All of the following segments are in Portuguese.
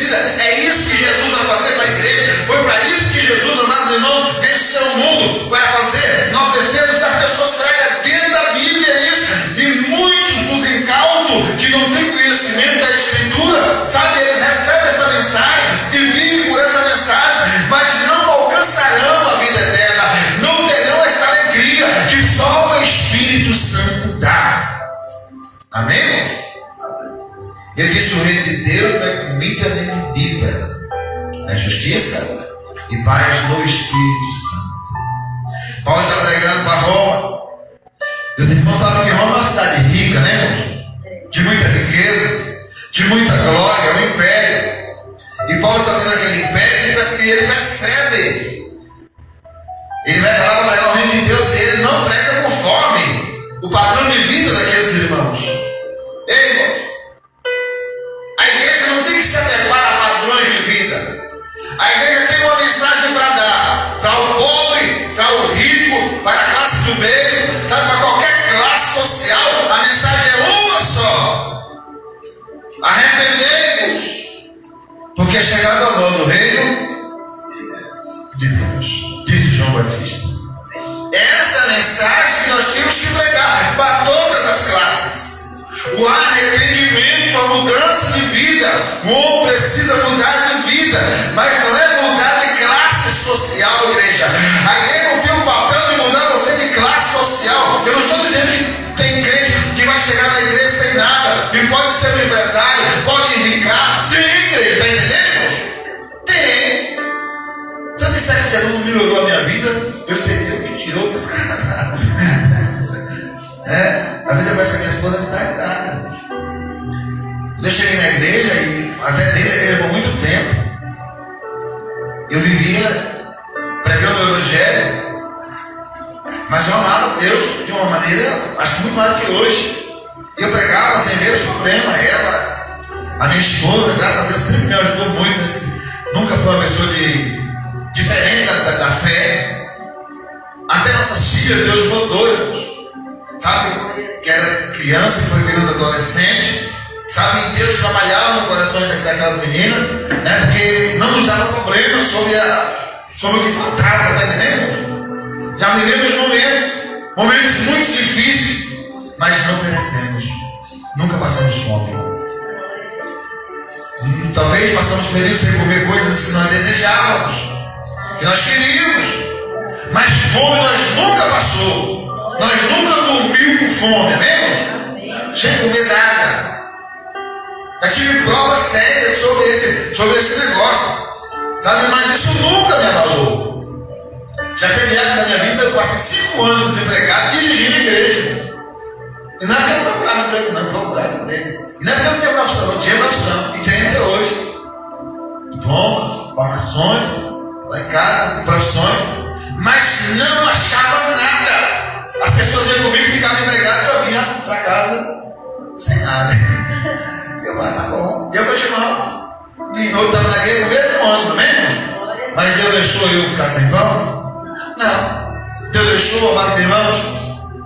precisa. É isso que Jesus vai fazer para a igreja. Foi para isso que Jesus, amados irmãos, venceu o mundo. Para fazer, nós vencemos as pessoas pregam dentro da Bíblia, é isso. E muitos dos incautos que não têm conhecimento da Escritura, sabe, eles recebem essa mensagem e vivem por essa mensagem, mas não alcançarão a vida eterna, não terão esta alegria que só o Espírito Santo dá. Amém? Ele disse: o reino de Deus não é comida nem bebida, é justiça e paz no Espírito Santo. Paulo está pregando para Roma. Os irmãos sabem que Roma é uma cidade rica, né, irmãos? De muita riqueza, de muita glória, um império. E Paulo está tendo aquele império e ele percebe. Ele vai falar para pregar o reino de Deus e ele não prega conforme o padrão de vida daqueles irmãos. Ei, irmãos, a igreja não tem que se adequar a padrões de vida. A igreja tem uma mensagem para dar para o pobre, para o rico, para a classe do meio, sabe, para qualquer classe social. A mensagem é uma só: arrependei-vos, porque é chegado a vós o reino de Deus, disse João Batista. Essa é a mensagem que nós temos que pregar para todas as classes. O arrependimento, a mudança de vida. O homem precisa mudar de vida, mas não é mudar de classe social, igreja. A igreja não tem o papel de mudar você de classe social. Eu não estou dizendo que tem crente que vai chegar na igreja sem nada e pode ser um empresário, pode enricar. Tem igreja, está entendendo? Tem. Se eu disser que Jesus não melhorou a minha vida, eu sei Deus que tirou desse cara. Às vezes eu penso que a minha esposa está risada. Eu cheguei na igreja e até dentro da igreja por muito tempo eu vivia pregando o evangelho, mas eu amava Deus de uma maneira, acho que muito mais do que hoje. Eu pregava sem ver o problema. Ela, a minha esposa, graças a Deus, sempre me ajudou muito. Nunca foi uma pessoa diferente da fé. Até nossas filhas Deus mudou, irmãos. Sabe, que era criança e foi virando adolescente, sabe, Deus trabalhava no coração daquelas meninas, né, porque não nos dava problema sobre o que faltava, tá entendendo? Já vivemos momentos muito difíceis, mas não perecemos, nunca passamos fome. Talvez passamos períodos sem comer coisas que nós desejávamos, que nós queríamos, mas fome nós nunca passou. Nós nunca dormimos com fome, amém? Sem comer nada. Já tive provas sérias sobre esse negócio, sabe? Mas isso nunca me abalou. Já teve época na minha vida, eu passei 5 anos desempregado, dirigindo igreja. E não é porque eu procurava emprego, não, procurava emprego. E não é porque eu não tinha profissão, eu tinha profissão, e tenho até hoje. Diplomas, formações, lá em casa, profissões, mas não achava nada. As pessoas iam comigo, ficavam empregadas e eu vinha para casa sem nada. Eu falei, tá bom. E eu continuava. De novo estava naquele mesmo ano, não é? Mas Deus deixou eu ficar sem pão? Não. Deus deixou, amados irmãos,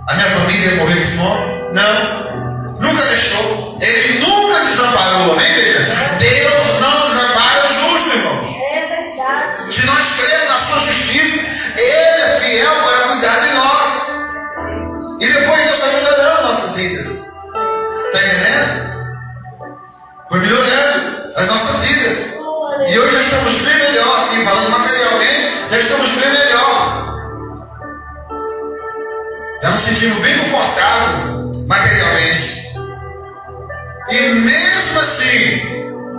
a minha família morrer de fome? Não. Nunca deixou. Ele nunca desamparou, amém, igreja? Deus não desampara o justo, irmãos. É verdade. Se nós cremos na sua justiça, Ele é fiel para cuidar de nós. E depois Deus foi melhorando nossas vidas. Está entendendo? Foi melhorando as nossas vidas. E hoje já estamos bem melhor, assim, falando materialmente, já estamos bem melhor. Já nos sentimos bem confortáveis materialmente. E mesmo assim,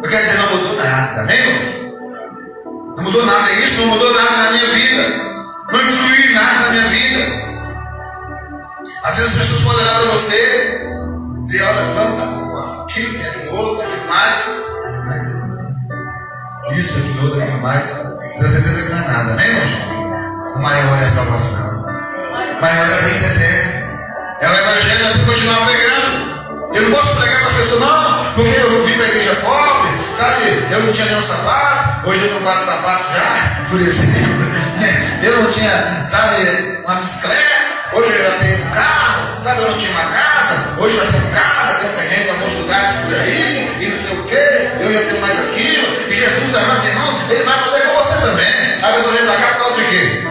eu quero dizer, não mudou nada, amém, irmão? Não mudou nada isso, não mudou nada na minha vida. Não influiu em nada na minha vida. Às vezes as pessoas podem olhar para você e dizer, olha, fulano está com aquilo, tem aquilo outro, aquilo mais. Mas isso, aquilo outro, aquilo mais, tenho certeza que não é nada, né, irmãos? O maior é a salvação. O maior é a vida eterna. É o evangelho, nós temos que continuar pregando. Eu não posso pregar para as pessoas, não, porque eu vim para a igreja pobre, sabe? Eu não tinha nenhum sapato, hoje eu tenho 4 sapatos já, por exemplo. Eu não tinha, sabe, uma bicicleta. Hoje eu já tenho um carro, sabe, eu não tinha uma casa, hoje eu já tenho casa, tenho terreno em alguns lugares por aí, e não sei o que, eu já tenho mais aquilo, e Jesus, amados irmãos, Ele vai fazer com você também. A pessoa vem para cá por causa de quê?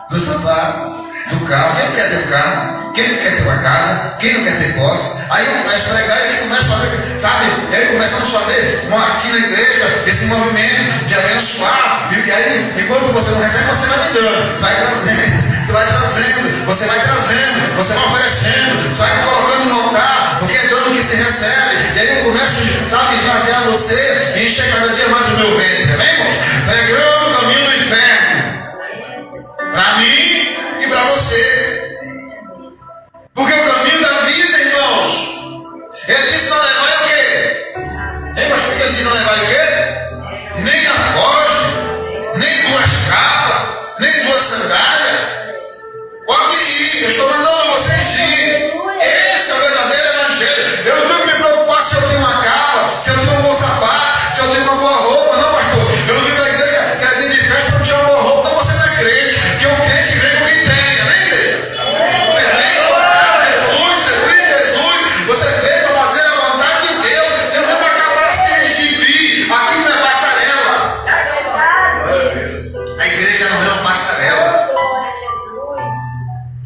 Do sapato, do carro. Quem quer ter um carro? Quem não quer ter uma casa? Quem não quer ter posse? Aí eu começo a pregar e ele começa a fazer, sabe? Aí começamos a fazer aqui na igreja esse movimento de abençoar. E aí, enquanto você não recebe, você vai me dando. Você vai trazendo, você vai trazendo, você vai trazendo, você vai oferecendo, você vai colocando no altar, porque é dando que se recebe. E aí eu começo, sabe, esvaziar você e encher cada dia mais o meu ventre. Amém, irmãos? Pregando o caminho do inferno. Para mim e para você. Porque o caminho da vida, irmãos, Ele disse não levar o quê? Hein, mas por que Ele disse não levar o quê? Nem a foge, nem duas capas, nem duas sandálias. Pode ir, eu estou mandando vocês ir. Esse é o verdadeiro evangelho. Eu não tenho que me preocupar se eu tenho uma capa, se eu tenho um bom sapato, se eu tenho uma boa roupa. Não, pastor, eu não vim para a igreja, quero ir de festa para tirar uma boa roupa. Não, você não é crente, porque o crente vem com quem tem, amém, igreja? Você vem para Jesus, você vem em Jesus, você vem para fazer a vontade de Deus. Você não vem para acabar sem gibi. Aqui não é passarela. A igreja não é uma passarela.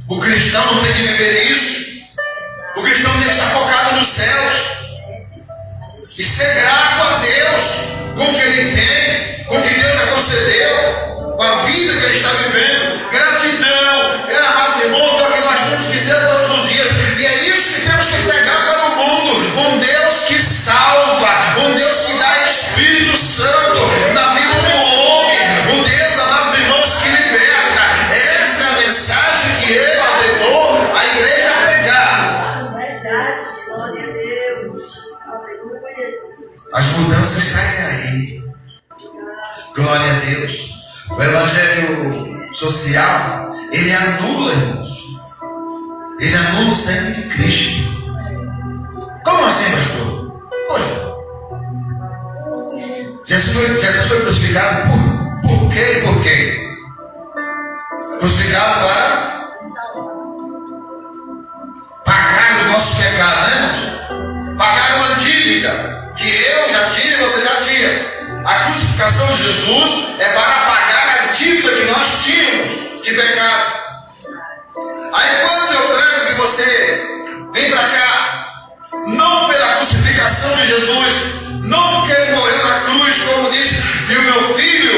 O cristão não tem que viver isso. O cristão tem que estar focado nos céus e ser grato a Deus com o que Ele tem, com o que Deus já concedeu, com a vida que Ele está vivendo. Gratidão, amados irmãos, é o que nós temos que ter todos os dias. E é isso que temos que pregar para o mundo. Um Deus que salva, um Deus que dá Espírito Santo na vida do homem, um Deus, amados irmãos, que liberta. Essa é a mensagem que Ele ordenou a igreja pregar. Verdade, glória a Deus. Aleluia, Jesus. As mudanças caem aí. Glória a Deus. O evangelho social, ele anula, irmãos. Ele anula o sangue de Cristo. Como assim, pastor? Pois. Jesus foi crucificado por quê e por quê? Crucificado para pagar os nossos pecados, né, irmãos? Pagar uma dívida que eu já tinha e você já tinha. A crucificação de Jesus é para pagar a dívida que nós tínhamos de pecado. Aí quando eu trago que você vem para cá, não pela crucificação de Jesus, não porque Ele morreu na cruz, como disse, e o meu filho,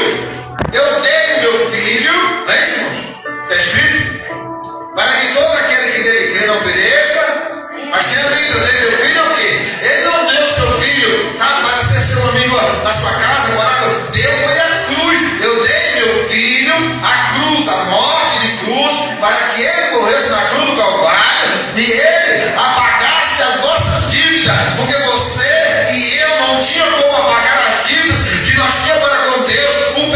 eu dei o meu filho, não é isso, irmãos? Está escrito? Para que todo aquele que dele crê não pereça, mas tenha vida. Eu dei meu filho é o quê? Ele não deu o seu filho, sabe, para ser seu amigo na sua casa, agora deu foi a cruz. Eu dei meu filho, a cruz, a morte de cruz, para que ele morresse na cruz do Calvário e ele apagasse as vossas dívidas, porque você e eu não tinha como apagar as dívidas que nós tínhamos para com Deus. O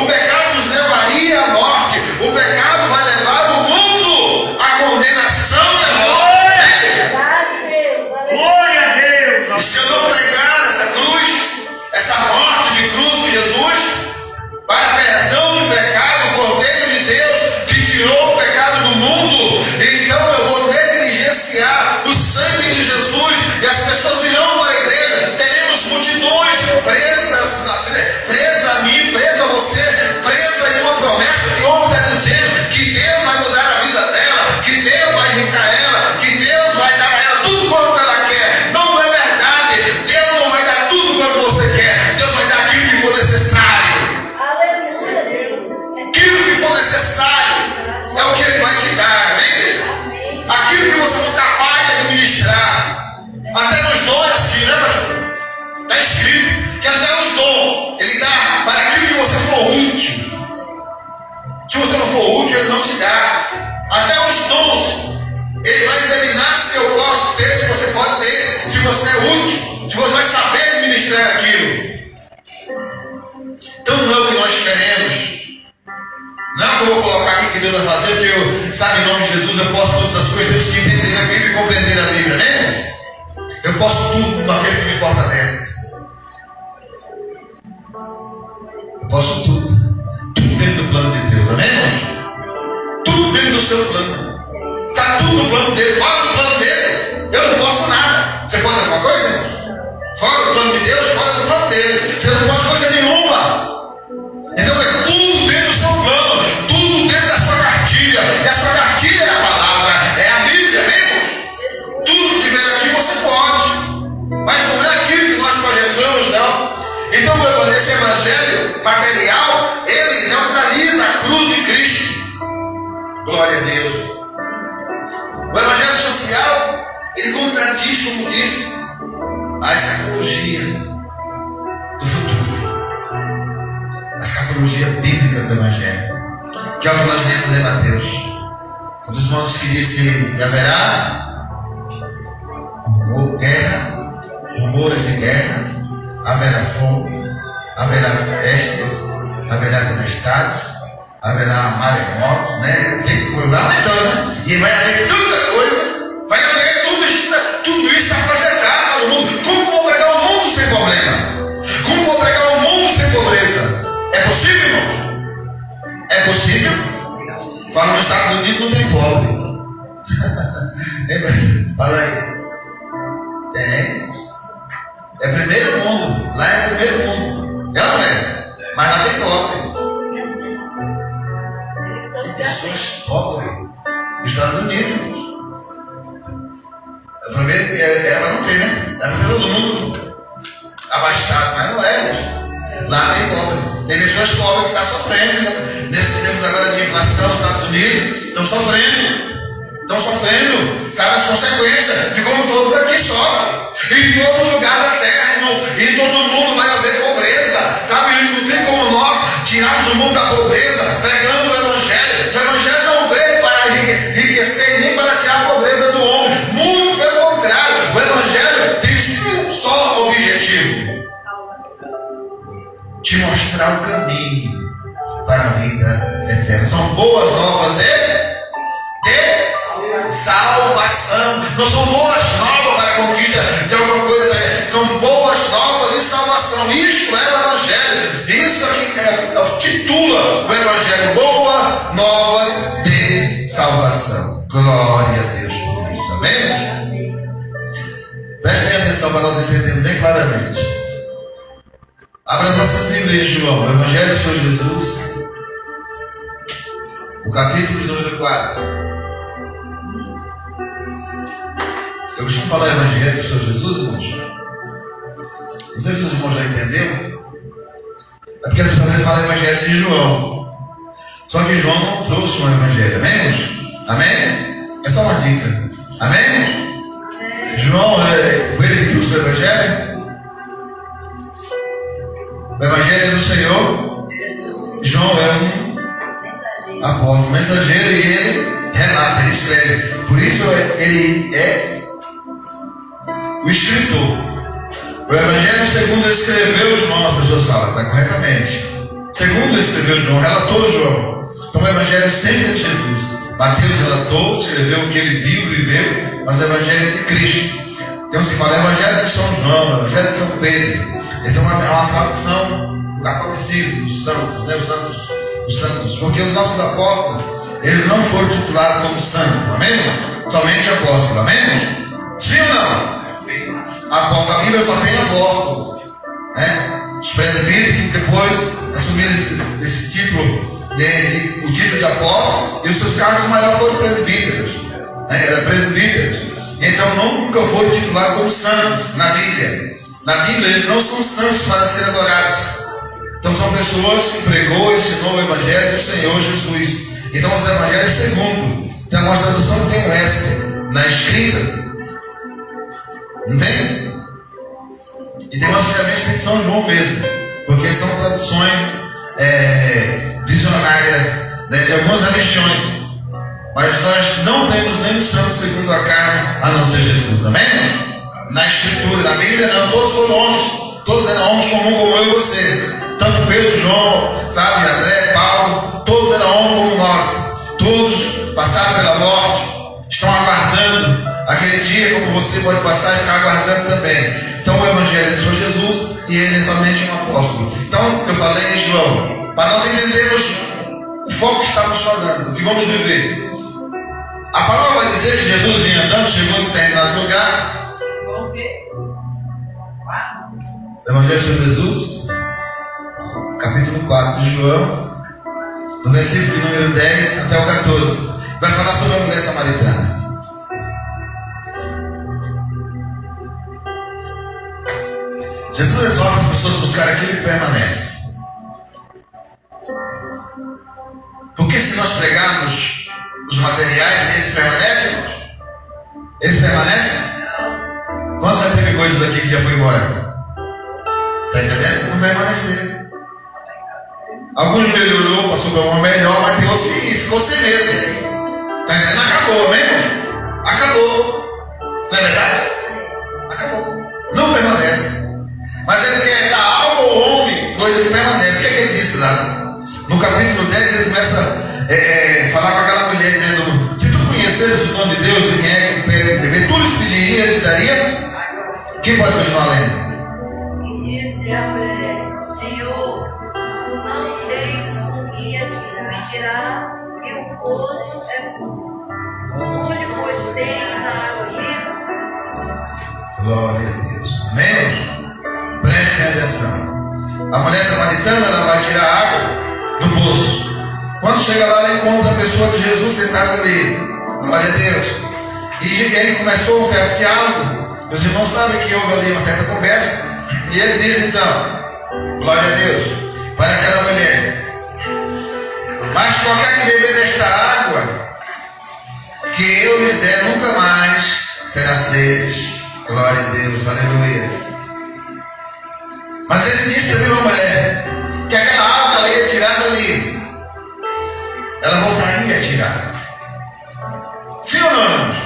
pecado nos levaria à morte, o pecado vai levar o mundo à condenação e à morte. Glória a Deus. E se eu não pregar essa cruz, essa morte de cruz de Jesus, para perdão de pecado, o Cordeiro de Deus que tirou o pecado do mundo, então eu vou negligenciar o sangue de Jesus e as pessoas virão para a igreja. Teremos multidões presas a mim, presa a você, presa em uma promessa que o homem está dizendo que Deus vai mudar a vida dela, que Deus vai enricar ela, que Deus vai dar a ela tudo quanto ela quer. Não é verdade. Deus não vai dar tudo quanto você quer. Deus vai dar aquilo que for necessário. Aleluia, Deus. Aquilo que for necessário é o que Ele vai te dar, amém? Aquilo que você for capaz de administrar. Até nos dons assim, né, pastor? Está escrito que até os dons Ele dá para aquilo que você for útil. Se você não for útil, Ele não te dá. Até os dons Ele vai examinar se eu posso ter, se você pode ter, se você é útil, se você vai saber administrar aquilo. Então não é o que nós queremos. Não é o que eu vou colocar aqui que Deus vai fazer, porque eu, sabe, em nome de Jesus, eu posso todas as coisas, temos que entender a Bíblia e compreender a Bíblia, né, irmãos? Eu posso tudo naquele que me fortalece. Eu posso tudo. Tudo dentro do plano de Deus, amém, irmãos? Tudo dentro do seu plano. Está tudo no plano dele. Fora do plano dele, eu não posso nada. Você pode alguma coisa, irmãos? Fora do plano de Deus, fora do plano dele. Você não pode coisa nenhuma. Então é tudo dentro do seu plano, tudo dentro da sua cartilha. E a sua cartilha é a palavra, é a Bíblia, mesmo. Tudo que tiver aqui você pode, mas não é aquilo que nós projetamos, não. Então esse evangelho material, ele neutraliza a cruz de Cristo. Glória a Deus. O evangelho social, ele contradiz, como disse, a escatologia do futuro, a escatologia bíblica do evangelho, que é o que nós lemos em Mateus. Um dos irmãos que disse que haverá guerra, rumores de guerra, haverá fome, haverá pestes, haverá tempestades, haverá maremotos, né? Tem que vai aumentando, né? E vai haver tanta coisa, vai haver tudo isso está projetado para o mundo. Como vou pregar o mundo sem problema? Como vou pregar o mundo sem pobreza? É possível, irmãos? É possível? Fala, nos Estados Unidos não tem pobre. Fala aí. Tem. É primeiro mundo. Lá é primeiro mundo. É ou não é? Mas lá tem pobre. Tem pessoas pobres nos Estados Unidos. O primeiro era para não ter, né? Era para ser todo mundo abastado, mas não é. Lá tem pobre. Tem pessoas pobres que estão sofrendo. Né? Nesses tempos agora de inflação nos Estados Unidos, estão sofrendo. Sabe as consequências de como todos aqui sofrem. Em todo lugar da terra, irmão, em todo mundo vai haver pobreza, sabe? Não tem como nós tirarmos o mundo da pobreza pregando o evangelho. O evangelho não veio para enriquecer nem para tirar a pobreza do homem. Muito pelo contrário, o evangelho tem um só objetivo: te mostrar o caminho para a vida eterna. São boas novas de salvação. Não são boas novas para a conquista de alguma coisa, são boas novas de salvação. Isto é o evangelho. Isso aqui titula o evangelho: boas novas de salvação. Glória a Deus por isso. Amém? Prestem atenção para nós entendermos bem claramente. Abra as nossas Bíblias, João, o evangelho do Senhor Jesus, o capítulo de número 4. Eu costumo falar evangelho do Senhor Jesus, irmãos. Não sei se os irmãos já entenderam. É porque a gente também fala evangelho de João. Só que João não trouxe um evangelho. Amém, irmãos? Amém? É só uma dica. Amém, irmãos? João, foi ele que trouxe o evangelho? O evangelho do Senhor. João é um apóstolo, mensageiro, e ele relata, ele escreve. Por isso ele é o escritor. O evangelho segundo ele escreveu João, as pessoas falam, está corretamente. Segundo ele escreveu João, relatou João. Então o evangelho sempre é de Jesus. Mateus relatou, escreveu o que ele viu, viveu, mas o evangelho é de Cristo. Então se fala evangelho de São João, evangelho de São Pedro. Essa é uma tradução do catolicismo, dos santos, né? Os santos. Porque os nossos apóstolos, eles não foram titulados como santos, amém? Somente apóstolos, amém? Sim ou não? Apóstolo, a Bíblia só tem apóstolo, né? Os presbíteros que depois assumiram esse título, o título de apóstolo, e os seus cargos maiores foram presbíteros, né? Eram presbíteros. Então nunca foram titulados como santos na Bíblia. Na Bíblia eles não são santos para serem adorados. Então são pessoas que pregou e ensinou o evangelho do Senhor Jesus. Então os evangelhos segundo. Tem uma tradução que tem um S na escrita. Não tem? E tem umas que realmente tem de São João mesmo, porque são traduções visionárias, né, de algumas religiões. Mas nós não temos nenhum santo segundo a carne, a não ser Jesus. Amém? Na escritura, na Bíblia, não, todos foram homens. Todos eram homens comuns como eu e você. Tanto Pedro, João, sabe, André, Paulo, todos eram homens como nós. Todos passaram pela morte, estão aguardando aquele dia, como você pode passar e ficar aguardando também. Então o evangelho do Senhor Jesus, e ele é somente um apóstolo. Então eu falei, João, para nós entendermos o foco que estamos falando, o que vamos viver. A palavra vai dizer que Jesus vinha andando, chegou em determinado lugar. Evangelho de Jesus, capítulo 4 de João, no versículo de número 10 até o 14. Vai falar sobre a mulher samaritana. Jesus exorta as pessoas a buscar aquilo que permanece. Porque se nós pregarmos os materiais, eles permanecem, irmãos? Eles permanecem? Quantos já teve coisas aqui que já foi embora? Está entendendo? Não permaneceram. Alguns melhorou, passou para uma melhor, mas tem outros que ficou sem mesmo. Está entendendo? Acabou, né, irmão? Acabou. Não é verdade? Acabou. Não permanece. Mas ele quer dar algo ao homem, coisa que permanece. O que é que ele disse lá? No capítulo 10 ele começa a falar com aquela mulher dizendo: se tu conheceres o nome de Deus e quem é que pede beber, tu lhes pediria, eles daria? Quem pode continuar lendo? E disse a mulher: Senhor, não tens com que me tirar, e o poço é fundo. Onde, pois, tens a água viva? Glória a Deus. Amém? Preste atenção. A mulher samaritana, ela vai tirar água no poço. Quando chega lá, ela encontra a pessoa de Jesus sentada ali. Glória a Deus. E aí começou um certo diálogo. Os irmãos sabem que houve ali uma certa conversa. E ele diz então: glória a Deus, para aquela mulher: mas qualquer que beber desta água que eu lhes der, nunca mais terá sede. Glória a Deus, aleluia. Mas ele disse também a uma mulher que aquela água ela ia tirar dali, ela voltaria a tirar. Sim ou não, irmãos?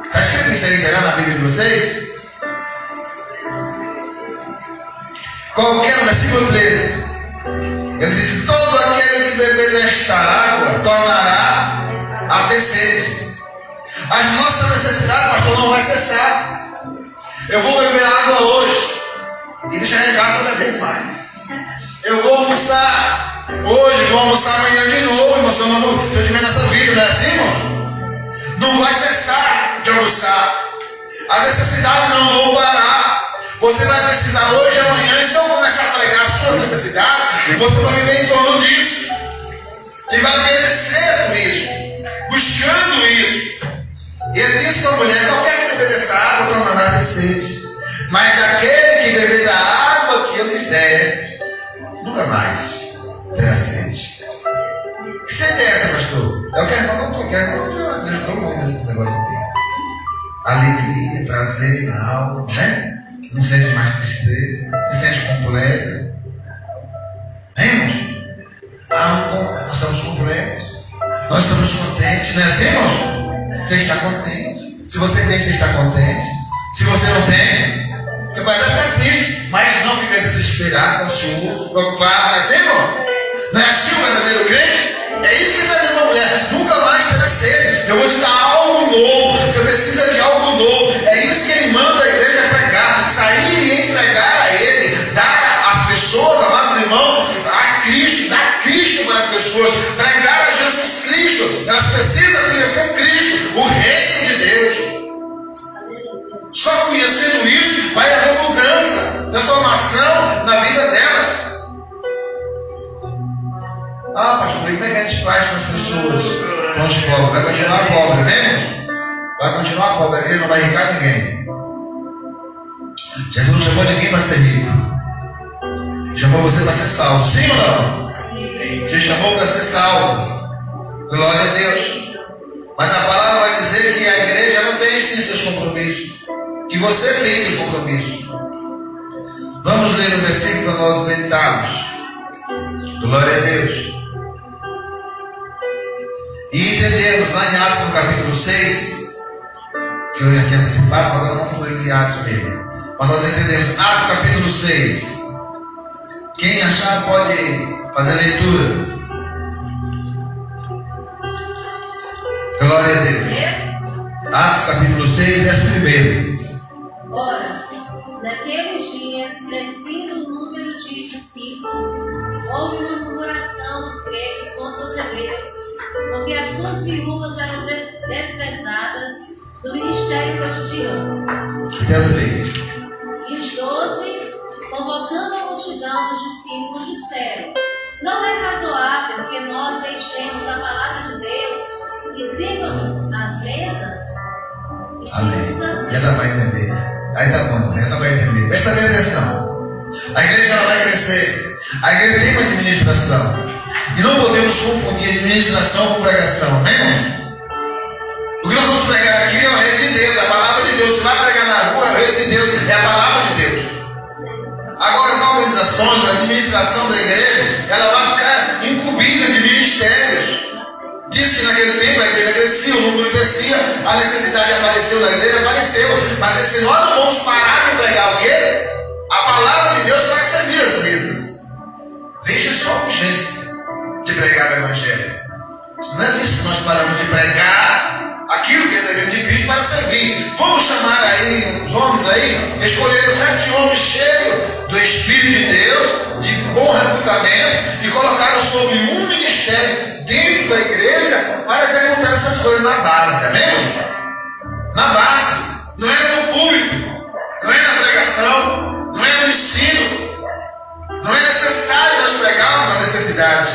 Está escrito isso aí, será na Bíblia de vocês? Qualquer, no versículo 13, ele diz: todo aquele que beber desta água tornará a ter sede. As nossas necessidades, pastor, não vai cessar. Eu vou beber água hoje e deixar em casa beber mais. Eu vou almoçar hoje, vou almoçar amanhã de novo, irmão. Se eu estiver nessa vida, não é assim, irmão? Não vai cessar de almoçar. As necessidades não vão parar. Você vai precisar hoje, amanhã, e se eu começar a pregar as suas necessidades, você vai viver em torno disso. E vai merecer por isso, buscando isso. E ele disse para a mulher: qualquer que beber dessa água tornará a ter sede. Mas aquele que beber da água que eu lhes der, nunca mais terá sede. Que sede é essa, pastor? Eu quero não quero, Deus não muito esse negócio aqui. Alegria, prazer na alma, né? Não sente mais tristeza, se sente completa. Hein, irmãos? Nós somos completos, nós estamos contentes, não é assim, irmãos? Você está contente. Se você tem, você está contente. Se você não tem, você vai até ficar triste, mas não fica desesperado, ansioso, preocupado, não é assim, irmão? Não é assim o verdadeiro crente? É isso que ele está dizendo para a mulher: nunca mais terá sede. Eu vou te dar algo novo. Você precisa de algo novo. É isso que ele manda a igreja pregar, sair e entregar a ele, dar às pessoas, amados irmãos, a Cristo, dar Cristo para as pessoas, pregar a Jesus Cristo. Elas precisam conhecer Cristo, o reino de Deus. Só conhecendo isso vai haver mudança, transformação na vida delas. Ah, pastor, como é que a gente faz com as pessoas? Vamos pobres, vai continuar pobre, né? Vai continuar pobre, ele não vai irritar ninguém. Jesus não chamou ninguém para ser rico. Chamou você para ser salvo, sim ou não? Te chamou para ser salvo. Glória a Deus. Mas a palavra vai dizer que a igreja não tem sim seus compromissos, que você tem seus compromissos. Vamos ler o versículo para nós meditarmos. Glória a Deus. E entendemos lá em Atos no capítulo 6, que eu já tinha antecipado, agora vamos ler em Atos mesmo. Mas nós entendemos Atos capítulo 6. Quem achar pode fazer a leitura. Glória a Deus. Atos capítulo 6, verso 1. Ora, naqueles dias, crescendo o número de discípulos, houve uma murmuração dos gregos contra os hebreus, porque as suas viúvas eram desprezadas do ministério cotidiano. Até o 3. E os 12 servimos às mesas, Amém. Já dá para entender. Aí tá bom, já dá para entender. Presta atenção. A igreja ela vai crescer. A igreja tem uma administração. E não podemos confundir administração com pregação. Amém? O que nós vamos pregar aqui é o reino de Deus, é a palavra de Deus. Se vai pregar na rua, é o reino de Deus, é a palavra de Deus. Agora as organizações, a administração da igreja, ela vai ficar incumbida de ministérios. Diz que naquele tempo a igreja crescia, o número crescia, a necessidade apareceu na igreja, apareceu. Mas se nós não vamos parar de pregar o quê? A palavra de Deus para servir as mesas. Veja só a urgência de pregar o Evangelho. Isso não é isso que nós paramos de pregar aquilo que recebemos de Cristo para servir. Vamos chamar aí os homens aí, escolheram 7 homens cheios do Espírito de Deus, de bom reputamento, e colocaram sobre um ministério dentro da igreja para executar essas coisas na base, amém? Na base, não é no público, não é na pregação, não é no ensino. Não é necessário nós pregarmos a necessidade.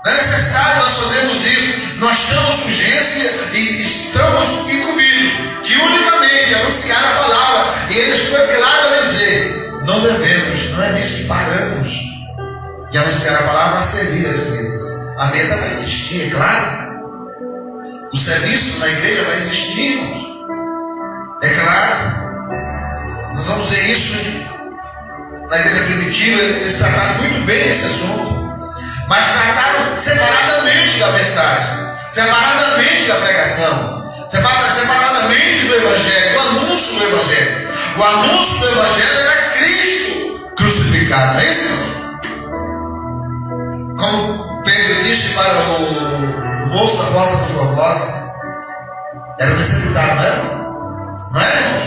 Não é necessário nós fazermos isso. Nós temos urgência e estamos incumbidos de unicamente anunciar a palavra. E eles foi claro a dizer: não devemos, não é nisso que paramos de anunciar a palavra, a servir as mesas. A mesa vai existir, é claro. O serviço na igreja vai existir, irmãos. É claro. Nós vamos ver isso na igreja primitiva. Eles trataram muito bem esse assunto. Mas trataram separadamente da mensagem, separadamente da pregação, separadamente do Evangelho, do anúncio do Evangelho. O anúncio do Evangelho era Cristo crucificado, não é isso? Como Pedro disse para o moço da porta do Formosa, era necessitado, não era? Não é, irmãos?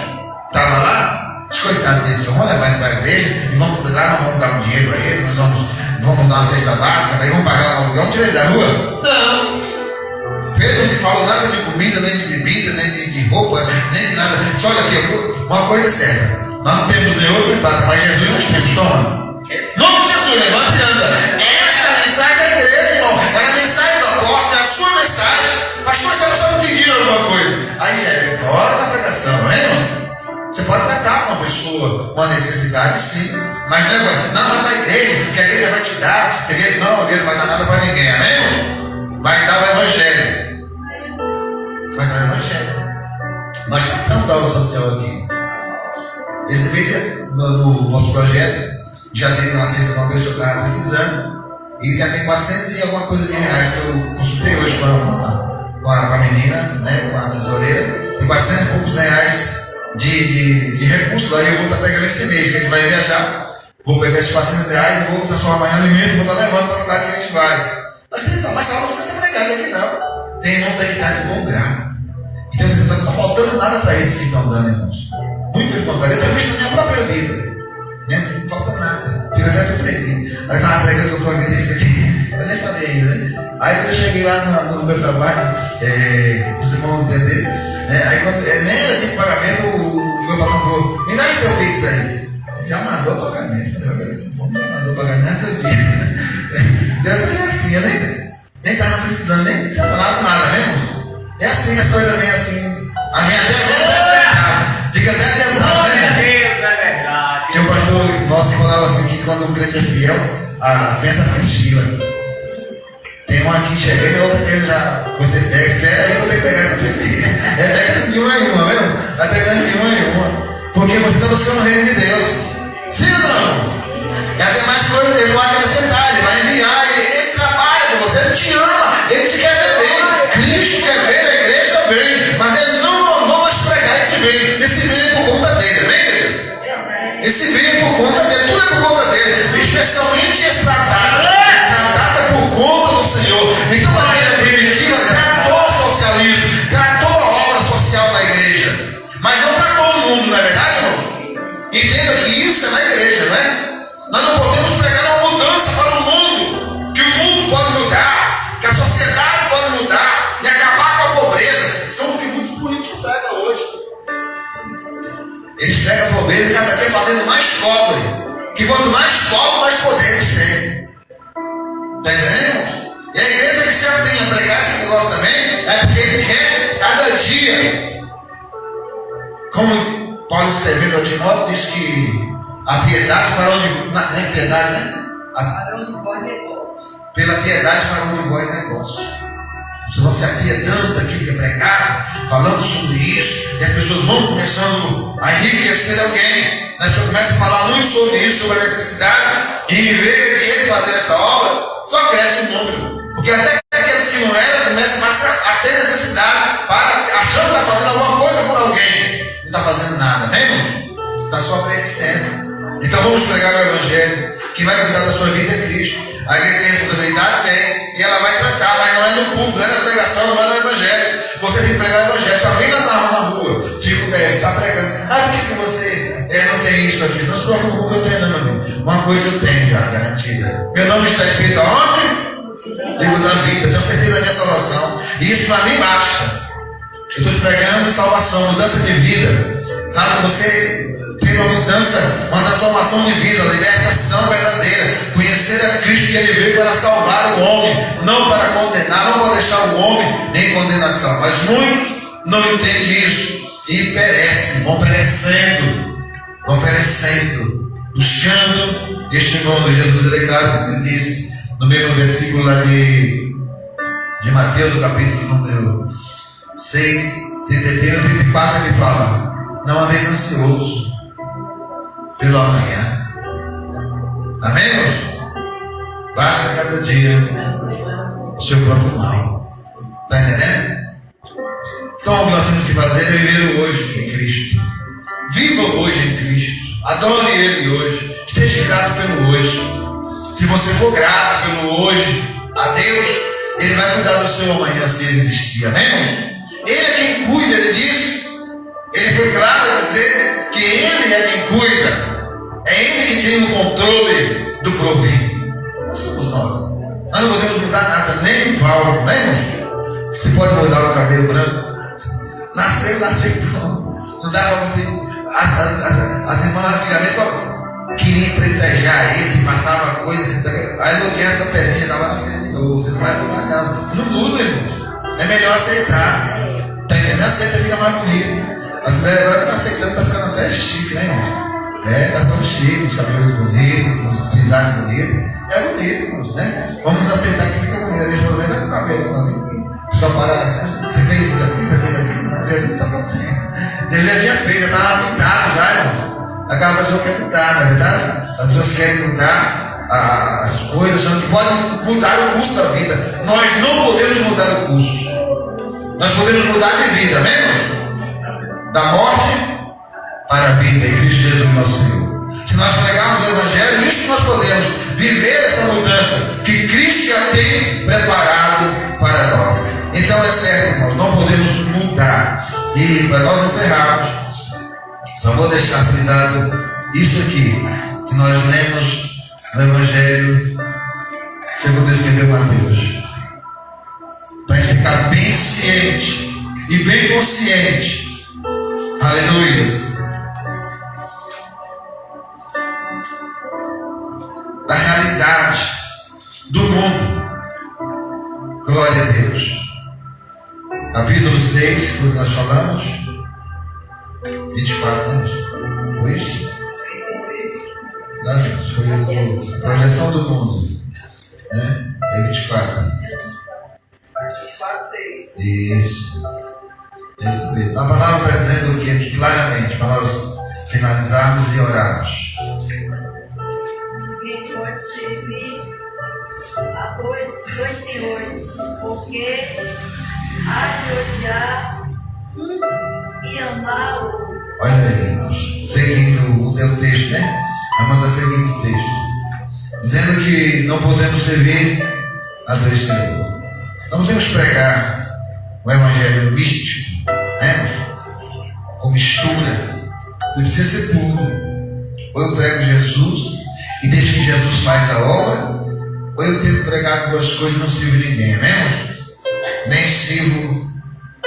Estava lá, coitado desse, vamos levar ele para a igreja e vamos lá, nós vamos dar um dinheiro a ele, nós vamos dar uma cesta básica, daí vamos pagar o aluguel, vamos tirar ele da rua? Não. Pedro não falou nada de comida, nem de bebida, nem de roupa, nem de nada. Só olha aqui, uma coisa é certa: nós não temos nem ouro nem prata, mas Jesus nós temos, toma. Nome de Jesus, levanta e anda. Essa é a mensagem da igreja, irmão. Era a mensagem do apóstolo, era a sua mensagem. Pastor, você não sabe pedir alguma coisa. Aí é fora da pregação, não é, irmão? Você pode tratar uma pessoa com a necessidade, sim. Mas não é não, vai para a igreja, que a igreja vai te dar, que a igreja não vai dar nada para ninguém, amém, irmão? Vai dar o Evangelho. Vai dar o Evangelho. Nós tratamos da obra social aqui. Esse mês, no nosso projeto, já dei uma cesta para uma pessoa que estava precisando. E já tem 400 e alguma coisa de reais que eu consultei hoje com a menina, né, com a tesoureira. Tem 400 e poucos reais de recursos. Aí eu vou estar pegando esse mês, que a gente vai viajar. Vou pegar esses 400 reais e vou transformar em alimento e vou estar levando para a cidade que a gente vai. Mas atenção, mas ela não precisa ser pregada aqui não. Tem irmãos aí que estão de bom grado. Então não está faltando nada para esses que estão dando, irmãos. Muito pelo contrário, eu tenho visto na minha própria vida. Né? Não falta nada. Fico até surpreendido. Aí eu estava pregando essa providência aqui. Eu nem falei ainda, né? Aí quando eu cheguei lá no meu trabalho, os irmãos vão entender. Aí quando nem era de pagamento, o meu patrão falou: me dá esse seu Pix aí. Já mandou o pagamento. Já mandou o pagamento todo dia. Deus é assim, eu nem estava precisando, nem tinha falado nada, né, irmão? É assim, as coisas vêm assim. A minha até fica até adiantado, né, irmão? Tinha um pastor nosso que falava assim: que quando o crente é fiel, as bênçãos ficam fila. Tem uma aqui chegando e outra que já você pega, espera aí que eu tenho que pegar essa primeira. Pega de uma em uma, mesmo? Vai pegando de uma em uma. Porque você está buscando o reino de Deus. Sim ou não? E até mais coisas, ele vai acrescentar, ele vai enviar, ele trabalha com você, ele te ama, ele te quer ver bem. Cristo quer ver a igreja bem, mas ele não mandou nós pregar esse bem. Esse bem é por conta dele, amém, querido? Esse bem é por conta dele, tudo é por conta dele, especialmente esse tratado. Esse tratado é por conta do Senhor. Então a igreja primitiva tratou o socialismo, tratou a obra social da igreja, mas não tratou o mundo, não é verdade, irmãos? Entenda que isso é na igreja, não é? Nós não podemos pregar uma mudança para o mundo, que o mundo pode mudar, que a sociedade pode mudar e acabar com a pobreza. São o que muitos políticos pregam hoje. Eles pregam a pobreza cada vez fazendo mais pobre, que quanto mais pobre, mais poder eles têm. Está entendendo? E a igreja que se atém a pregar esse negócio também é porque ele quer cada dia. Como Paulo escrevendo ao Timóteo, diz que a piedade farão de vós, não é piedade, né? Farão de vós negócio. Pela piedade farão de vós negócio. Vocês vão se apiedando daquilo que é pregado, falando sobre isso, e as pessoas vão começando a enriquecer alguém. As pessoas começam a falar muito sobre isso, sobre a necessidade, e em vez de ele fazer essa obra, só cresce o número. Porque até aqueles que não eram começam a ter necessidade, achando que está fazendo alguma coisa por alguém. Não está fazendo nada, amém, irmãos? Está só perecendo. Então vamos pregar o Evangelho. Quem vai cuidar da sua vida é Cristo. A igreja tem responsabilidade? Tem. E ela vai tratar, mas não é no público, não é na pregação, não é no Evangelho. Você tem que pregar o Evangelho. Se alguém está na rua, tipo, está pregando, por que você não tem isso aqui? Não se preocupe com o que eu tenho, não, meu amigo. Uma coisa eu tenho já, garantida. Meu nome está escrito aonde? Digo na vida, tenho certeza da minha salvação. E isso para mim basta. Eu estou te pregando salvação, mudança de vida. Sabe, você ter uma mudança, uma transformação de vida, libertação verdadeira. Conhecer a Cristo, que Ele veio para salvar o homem, não para condenar, não para deixar o homem em condenação. Mas muitos não entendem isso e perecem, vão perecendo, buscando este mundo. Jesus é claro, ele diz no mesmo versículo lá de Mateus, no capítulo número 6, 33 e 34, ele fala: não andeis ansioso pelo amanhã. Amém, irmãos? Basta cada dia o seu próprio mal. Está entendendo? Então o que nós temos que fazer é viver o hoje em Cristo. Viva o hoje em Cristo. Adore Ele hoje. Esteja grato pelo hoje. Se você for grato pelo hoje a Deus, Ele vai cuidar do seu amanhã, se Ele existir. Amém, irmãos? Ele é quem cuida, Ele diz. Ele foi claro a dizer que Ele é quem cuida. É Ele que tem o controle do provir. Não somos nós. Nós não podemos mudar nada, nem o Paulo, né, irmãos? Você pode mudar o cabelo branco. Nasceu. Não dá para você. As irmãs antigamente queriam pretejar eles e passava coisa. Aí no dia do pezinho estava nascendo de novo. Você não vai mudar nada. Não muda, irmãos. É melhor aceitar. Tá entendendo? Aceita, fica mais bonito. As mulheres agora estão aceitando, está ficando até chique, né, irmãos? Está tão chique, os cabelos bonitos, os designs bonitos. É bonito, irmãos, né? Vamos aceitar que fica bonito. A minha esposa está com o cabelo. Só para assim, você fez isso aqui, você fez aquilo. Não, Jesus está fazendo. Jesus já tinha feito, já estava pintado já, irmãos. Aquela pessoa quer mudar, não é verdade? As pessoas querem mudar as coisas, achando que podem mudar o curso da vida. Nós não podemos mudar o curso. Nós podemos mudar de vida, amém, irmãos? Da morte para a vida em Cristo Jesus nosso Senhor. Se nós pregarmos o Evangelho, isso que nós podemos viver essa mudança que Cristo já tem preparado para nós. Então é certo, irmãos, não podemos mudar. E para nós encerrarmos, só vou deixar frisado isso aqui que nós lemos no Evangelho segundo escreveu Mateus, para ficar bem ciente e bem consciente, aleluia, da realidade do mundo. Glória a Deus. Capítulo 6, que nós falamos, 24 anos. Foi isso? Não, gente, foi a projeção do mundo. Né? É 24. 4:6. Isso. Isso mesmo. A palavra está dizendo o que aqui claramente, para nós finalizarmos e orarmos. Quem pode servir a dois senhores, porque há de odiar um e amar o outro. Olha aí, irmãos. Seguindo o texto, né? A irmã está seguindo o texto. Dizendo que não podemos servir a dois senhores. Não podemos pregar o evangelho místico, né? Com mistura. Ele precisa ser puro. Ou eu prego Jesus e deixo que Jesus faz a obra, ou eu tento pregar duas coisas e não sirvo ninguém, amém, irmãos? Nem sirvo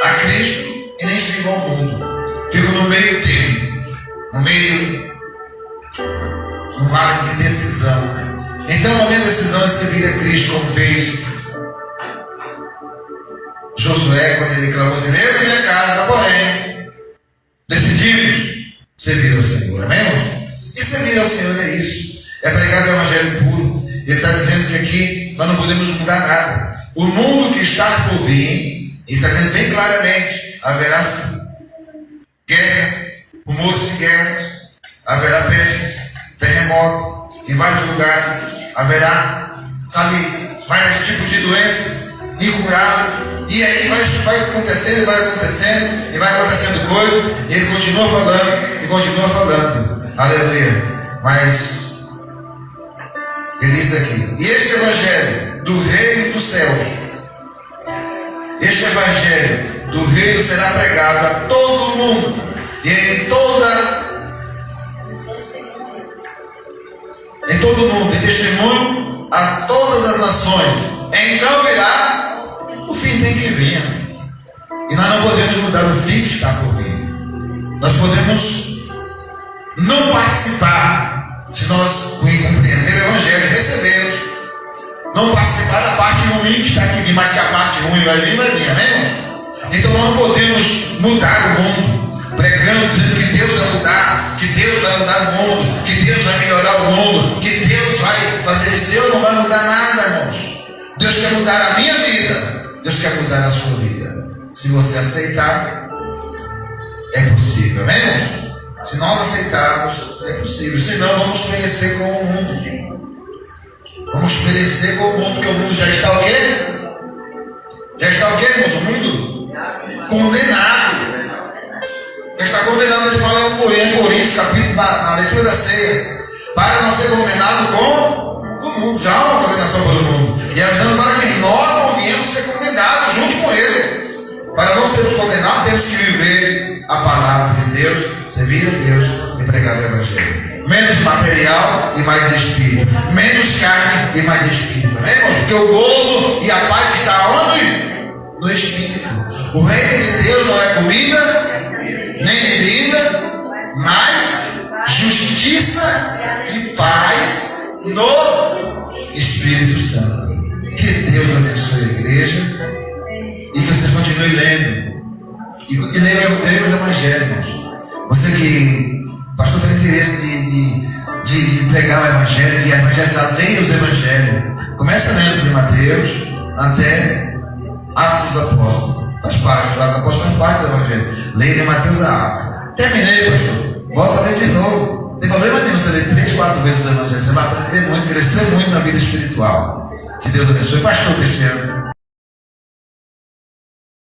a Cristo e nem sirvo ao mundo. Fico no meio termo, no vale de decisão. Então a minha decisão é servir a Cristo, como fez Josué quando ele clamou, dizendo: eu e minha casa servir ao Senhor. Amém, irmãos? E servir ao Senhor é isso. É pregar o evangelho puro. Ele está dizendo que aqui nós não podemos mudar nada. O mundo que está por vir, ele está dizendo bem claramente, haverá guerra, rumores de guerras, haverá pestes, terremoto, em vários lugares, haverá, vários tipos de doenças incuráveis. E aí vai acontecendo, e vai acontecendo coisa, e ele continua falando, aleluia. Mas ele diz aqui: e este evangelho do reino dos céus, este evangelho do reino será pregado a todo mundo, e em todo mundo, em testemunho a todas as nações. Então virá o fim, tem que vir. E nós não podemos mudar o fim que está por vir. Nós podemos não participar, se nós compreender o evangelho, recebemos, não participar da parte ruim que está aqui, mas que a parte ruim vai vir, amém, irmão? Então nós não podemos mudar o mundo, pregando, dizendo que Deus vai mudar, que Deus vai mudar o mundo, que Deus vai melhorar o mundo, que Deus vai fazer isso. Deus não vai mudar nada, irmãos. Deus quer mudar a minha vida, Deus quer mudar a sua vida. Se você aceitar, é possível, amém, irmãos? Se nós aceitarmos, é possível. Senão vamos perecer com o mundo. Vamos perecer com o mundo, porque o mundo já está o quê? Já está o quê, irmãos? O mundo condenado. Já está condenado. Ele fala em Coríntios, capítulo, na leitura da ceia, para não ser condenado com o mundo. Já há uma condenação pelo mundo. E avisando para que nós não viemos ser condenados junto com ele. Para não sermos condenados, temos que viver a palavra de Deus, servir a Deus e pregar o evangelho. Menos material e mais espírito. Menos carne e mais espírito. Amém, irmãos? Porque o gozo e a paz está onde? No espírito. O reino de Deus não é comida, nem bebida, mas justiça e paz no Espírito Santo. Que Deus abençoe a igreja e que você continue lendo. E leia os evangelhos. Você que pastor tem interesse de pregar o evangelho, de evangelizar, leia os evangelhos. Começa lendo de Mateus até Atos dos Apóstolos. Faz parte, os Apóstolos faz parte do evangelho. Leia de Mateus a Atos. Terminei, pastor. Volta a ler de novo. Não tem problema nenhum você ler 3, 4 vezes os evangelhos. Você vai aprender muito, crescer muito na vida espiritual. Que Deus abençoe. Pastor Cristiano.